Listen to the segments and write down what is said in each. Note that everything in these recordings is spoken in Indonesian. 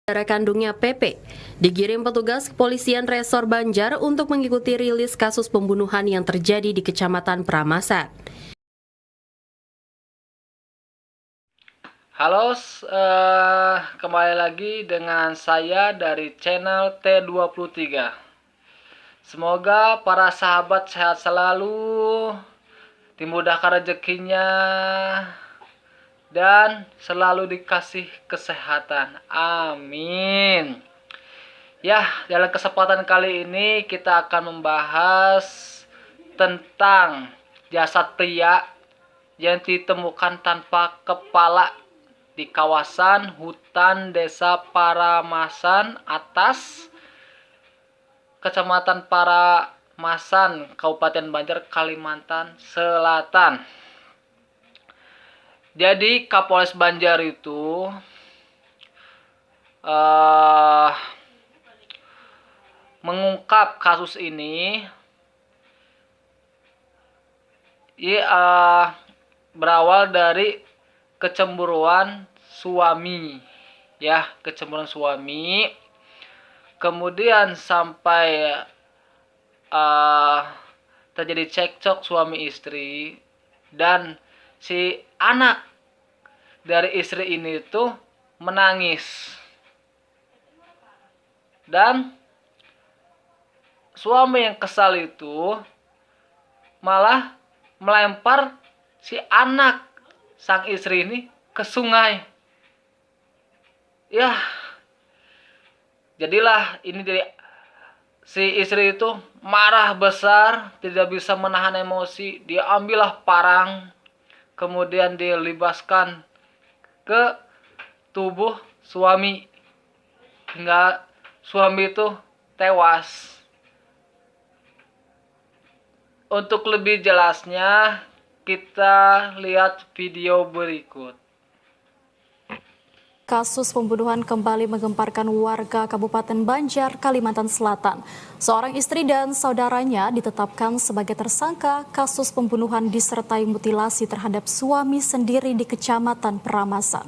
Saudara kandungnya PP digiring petugas kepolisian Resor Banjar untuk mengikuti rilis kasus pembunuhan yang terjadi di Kecamatan Pramasan. Halo, kembali lagi dengan saya dari channel T23. Semoga para sahabat sehat selalu, dimudahkan rezekinya, dan selalu dikasih kesehatan. Amin. Ya, dalam kesempatan kali ini kita akan membahas tentang jasad pria yang ditemukan tanpa kepala di kawasan hutan Desa Paramasan Atas, Kecamatan Paramasan, Kabupaten Banjar, Kalimantan Selatan. Jadi Kapolres Banjar itu mengungkap kasus ini berawal dari kecemburuan suami, kecemburuan suami, kemudian sampai terjadi cekcok suami istri, dan si anak dari istri ini tuh menangis, dan suami yang kesal itu malah melempar si anak sang istri ini ke sungai. Ya, jadilah ini dari si istri itu marah besar, tidak bisa menahan emosi. Dia ambillah parang, kemudian dilibaskan ke tubuh suami hingga suami itu tewas. Untuk lebih jelasnya, kita lihat video berikut. Kasus pembunuhan kembali menggemparkan warga Kabupaten Banjar, Kalimantan Selatan. Seorang istri dan saudaranya ditetapkan sebagai tersangka kasus pembunuhan disertai mutilasi terhadap suami sendiri di Kecamatan Pramasan.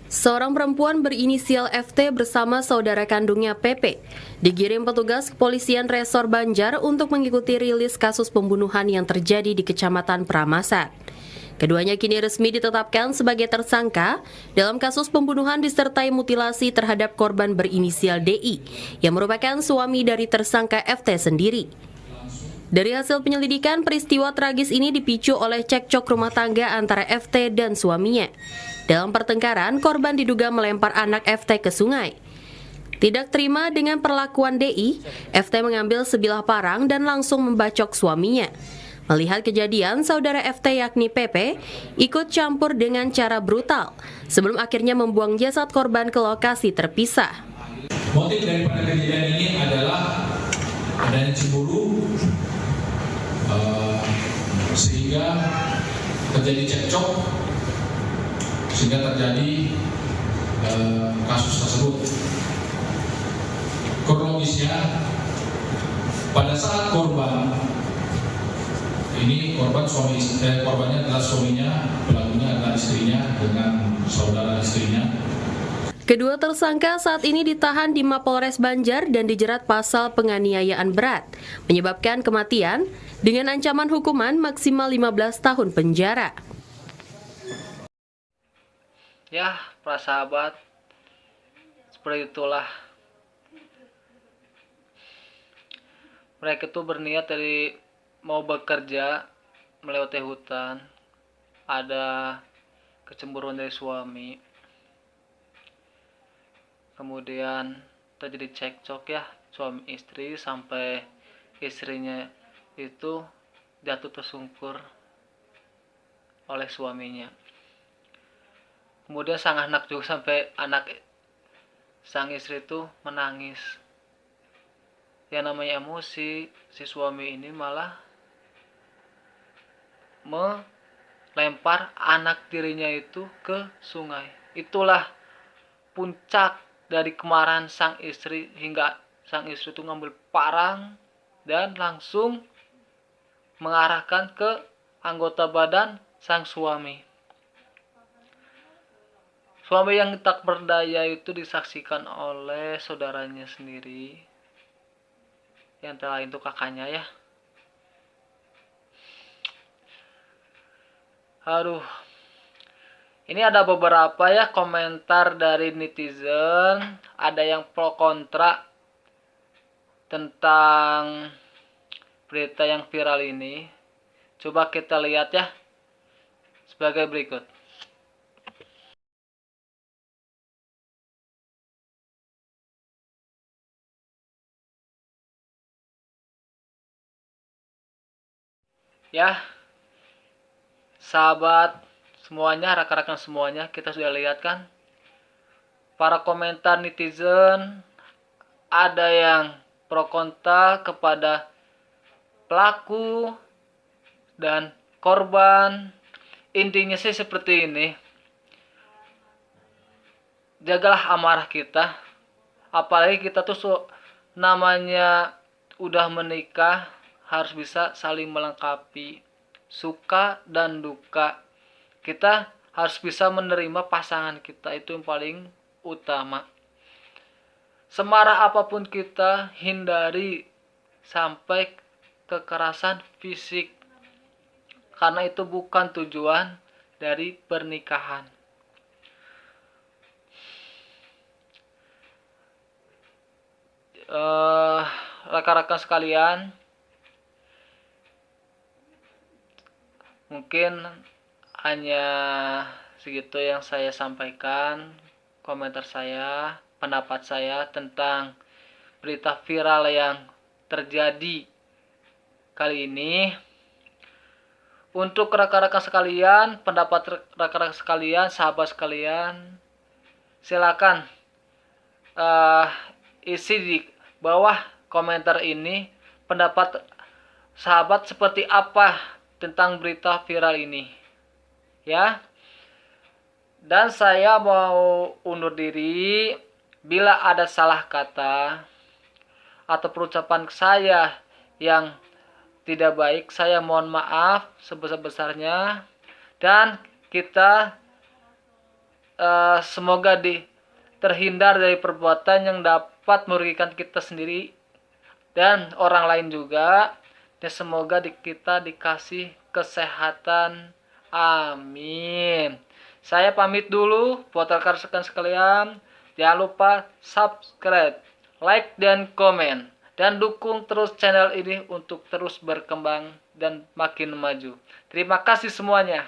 Seorang perempuan berinisial FT bersama saudara kandungnya PP digiring petugas kepolisian Resor Banjar untuk mengikuti rilis kasus pembunuhan yang terjadi di Kecamatan Pramasan. Keduanya kini resmi ditetapkan sebagai tersangka dalam kasus pembunuhan disertai mutilasi terhadap korban berinisial DI yang merupakan suami dari tersangka FT sendiri. Dari hasil penyelidikan, peristiwa tragis ini dipicu oleh cekcok rumah tangga antara FT dan suaminya. Dalam pertengkaran, korban diduga melempar anak FT ke sungai. Tidak terima dengan perlakuan DI, FT mengambil sebilah parang dan langsung membacok suaminya. Melihat kejadian, saudara FT yakni PP ikut campur dengan cara brutal sebelum akhirnya membuang jasad korban ke lokasi terpisah. Motif daripada kejadian ini adalah adanya cemburu, sehingga terjadi cekcok, sehingga terjadi kasus tersebut. Kronologisnya, pada saat korbannya adalah suaminya, pelakunya adalah istrinya dengan saudara istrinya. Kedua tersangka saat ini ditahan di Mapolres Banjar dan dijerat pasal penganiayaan berat, menyebabkan kematian dengan ancaman hukuman maksimal 15 tahun penjara. Ya, para sahabat, seperti itulah. Mereka tuh berniat dari mau bekerja melewati hutan, ada kecemburuan dari suami, kemudian terjadi cekcok suami istri sampai istrinya itu jatuh tersungkur oleh suaminya. Kemudian sang anak juga, sampai anak sang istri itu menangis. Yang namanya emosi, si suami ini malah melempar anak tirinya itu ke sungai. Itulah puncak dari kemarahan sang istri, hingga sang istri itu ngambil parang dan langsung mengarahkan ke anggota badan sang suami. Suami yang tak berdaya itu disaksikan oleh saudaranya sendiri, yang lain itu kakaknya ya. Aduh, ini ada beberapa ya komentar dari netizen, ada yang pro kontra tentang berita yang viral ini. Coba kita lihat ya sebagai berikut. Ya, sahabat semuanya, rekan-rekan semuanya, kita sudah lihat kan para komentar netizen, ada yang pro kontra kepada pelaku dan korban. Intinya sih seperti ini, jagalah amarah kita, apalagi kita tuh namanya udah menikah, harus bisa saling melengkapi suka dan duka. Kita harus bisa menerima pasangan kita, itu yang paling utama. Semarah apapun kita, hindari sampai kekerasan fisik, karena itu bukan tujuan dari pernikahan. Rekan-rekan sekalian, mungkin hanya segitu yang saya sampaikan, komentar saya, pendapat saya tentang berita viral yang terjadi kali ini. Untuk rekan-rekan sekalian, pendapat rekan-rekan sekalian, sahabat sekalian, silakan isi di bawah komentar ini pendapat sahabat seperti apa tentang berita viral ini ya. Dan saya mau undur diri. Bila ada salah kata atau perucapan saya yang tidak baik, saya mohon maaf sebesar-besarnya, dan kita semoga terhindar dari perbuatan yang dapat merugikan kita sendiri dan orang lain juga, dan semoga kita dikasih kesehatan. Amin. Saya pamit dulu buat rekan-rekan sekalian. Jangan lupa subscribe, like, dan komen, dan dukung terus channel ini untuk terus berkembang dan makin maju. Terima kasih semuanya.